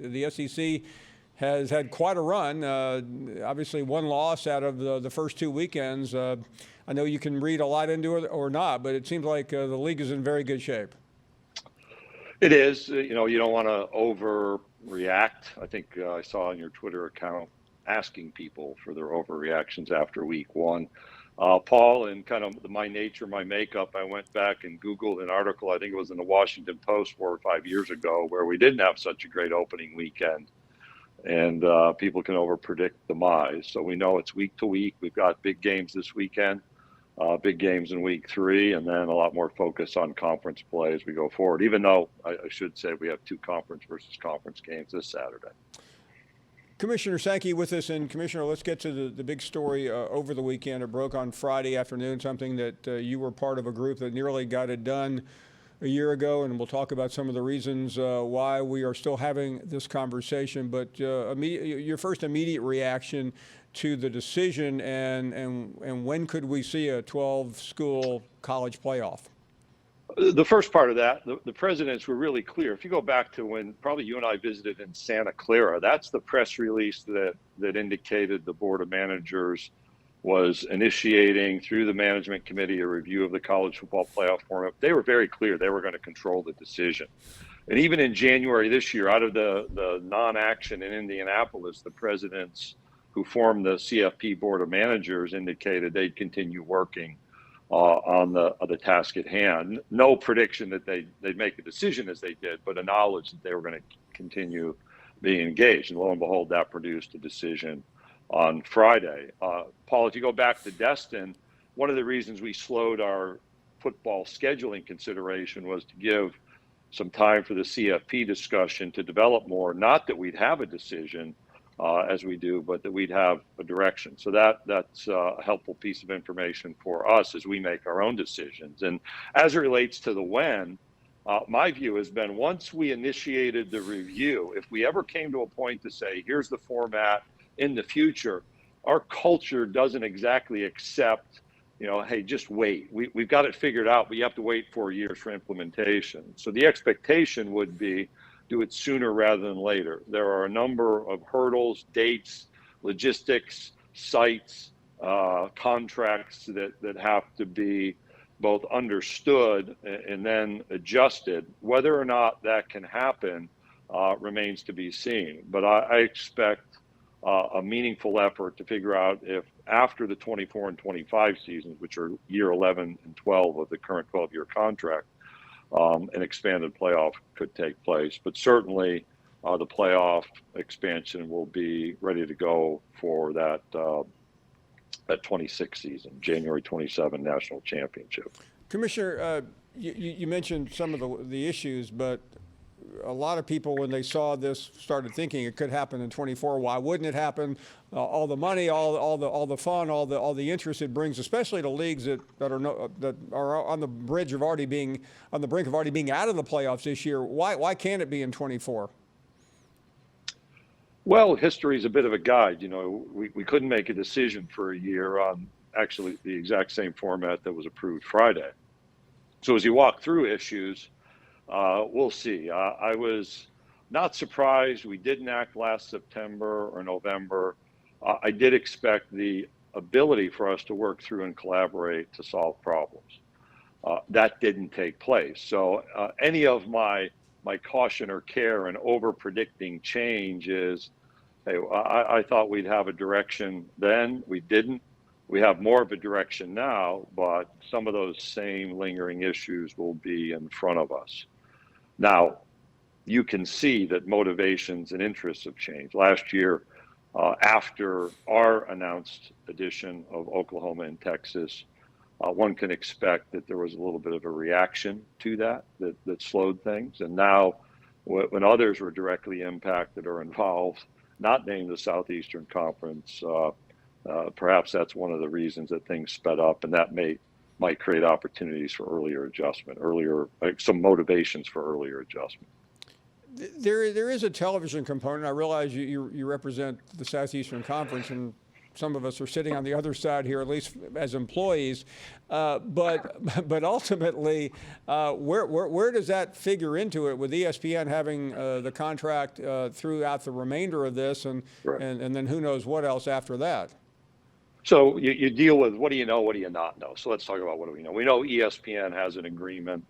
the SEC has had quite a run. Obviously, one loss out of the first two weekends. I know you can read a lot into it or not, but it seems like the league is in very good shape. It is. You don't want to overreact. I think I saw on your Twitter account asking people for their overreactions after week one. Paul, and kind of my nature, my makeup, I went back and Googled an article, I think it was in the Washington Post 4 or 5 years ago, where we didn't have such a great opening weekend. And people can overpredict the demise. So we know it's week to week. We've got big games this weekend, big games in week 3, and then a lot more focus on conference play as we go forward, even though I should say we have 2 conference versus conference games this Saturday. Commissioner Sankey with us, and Commissioner, let's get to the big story over the weekend. It broke on Friday afternoon, something that you were part of a group that nearly got it done a year ago, and we'll talk about some of the reasons why we are still having this conversation. But your first immediate reaction to the decision, and when could we see a 12-school college playoff? The first part of that, the presidents were really clear. If you go back to when probably you and I visited in Santa Clara, that's the press release that indicated the Board of Managers was initiating through the management committee a review of the college football playoff format. They were very clear they were going to control the decision. And even in January this year, out of the non-action in Indianapolis, the presidents who formed the CFP Board of Managers indicated they'd continue working on the task at hand. No prediction that they'd make a decision as they did, but a knowledge that they were going to continue being engaged. And lo and behold, that produced a decision on Friday. Paul, if you go back to Destin, one of the reasons we slowed our football scheduling consideration was to give some time for the CFP discussion to develop more, not that we'd have a decision as we do, but that we'd have a direction. So that's a helpful piece of information for us as we make our own decisions. And as it relates to the when, my view has been once we initiated the review, if we ever came to a point to say, here's the format in the future, our culture doesn't exactly accept, hey, just wait. We've got it figured out, but you have to wait 4 years for implementation. So the expectation would be do it sooner rather than later. There are a number of hurdles, dates, logistics, sites, contracts that have to be both understood and then adjusted. Whether or not that can happen remains to be seen. But I expect a meaningful effort to figure out if after the 24 and 25 seasons, which are year 11 and 12 of the current 12-year contract, an expanded playoff could take place. But certainly the playoff expansion will be ready to go for that 26 season, January 27 national championship. Commissioner, you mentioned some of the issues, but a lot of people, when they saw this, started thinking it could happen in 24. Why wouldn't it happen? All the money, all the fun, all the interest it brings, especially to leagues that are on the brink of already being out of the playoffs this year. Why can't it be in 24? Well, history is a bit of a guide. We couldn't make a decision for a year on actually the exact same format that was approved Friday. So as you walk through issues, we'll see. I was not surprised we didn't act last September or November. I did expect the ability for us to work through and collaborate to solve problems. That didn't take place. So any of my caution or care and over predicting change is, hey, I thought we'd have a direction then. We didn't. We have more of a direction now, but some of those same lingering issues will be in front of us. Now, you can see that motivations and interests have changed. Last year, after our announced addition of Oklahoma and Texas, one can expect that there was a little bit of a reaction to that slowed things. And now, when others were directly impacted or involved, not named the Southeastern Conference, perhaps that's one of the reasons that things sped up, and that might create opportunities for earlier adjustment, some motivations for earlier adjustment. There is a television component. I realize you represent the Southeastern Conference, and some of us are sitting on the other side here, at least as employees. But ultimately, where does that figure into it with ESPN having the contract throughout the remainder of this, and then who knows what else after that? So you deal with what do you know, what do you not know? So let's talk about what do we know. We know ESPN has an agreement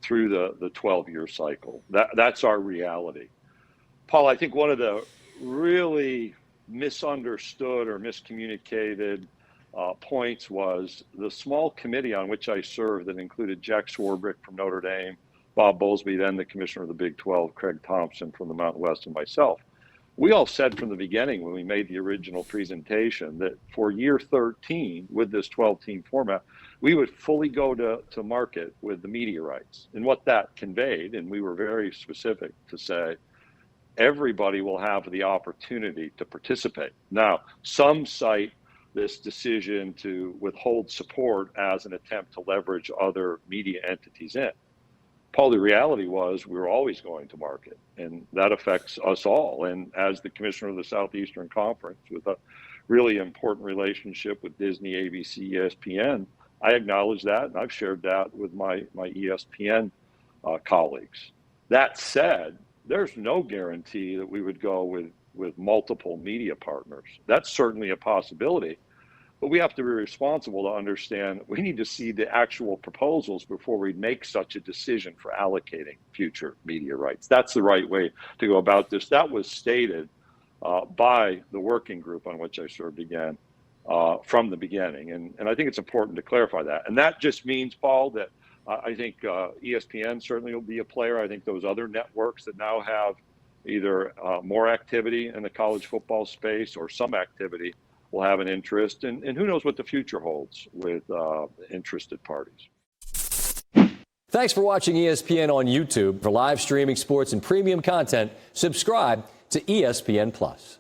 through the 12-year cycle. That's our reality. Paul, I think one of the really misunderstood or miscommunicated points was the small committee on which I served that included Jack Swarbrick from Notre Dame, Bob Bowlesby, then the commissioner of the Big 12, Craig Thompson from the Mountain West, and myself. We all said from the beginning when we made the original presentation that for year 13 with this 12-team format, we would fully go to market with the media rights. And what that conveyed, and we were very specific to say, everybody will have the opportunity to participate. Now, some cite this decision to withhold support as an attempt to leverage other media entities in. Paul, the reality was we were always going to market, and that affects us all. And as the commissioner of the Southeastern Conference with a really important relationship with Disney, ABC, ESPN, I acknowledge that, and I've shared that with my ESPN colleagues. That said, there's no guarantee that we would go with multiple media partners. That's certainly a possibility. But we have to be responsible to understand we need to see the actual proposals before we make such a decision for allocating future media rights. That's the right way to go about this. That was stated by the working group on which I served again from the beginning. And I think it's important to clarify that. And that just means, Paul, that I think ESPN certainly will be a player. I think those other networks that now have either more activity in the college football space or some activity will have an interest, and who knows what the future holds with interested parties. Thanks for watching ESPN on YouTube. For live streaming sports and premium content, subscribe to ESPN Plus.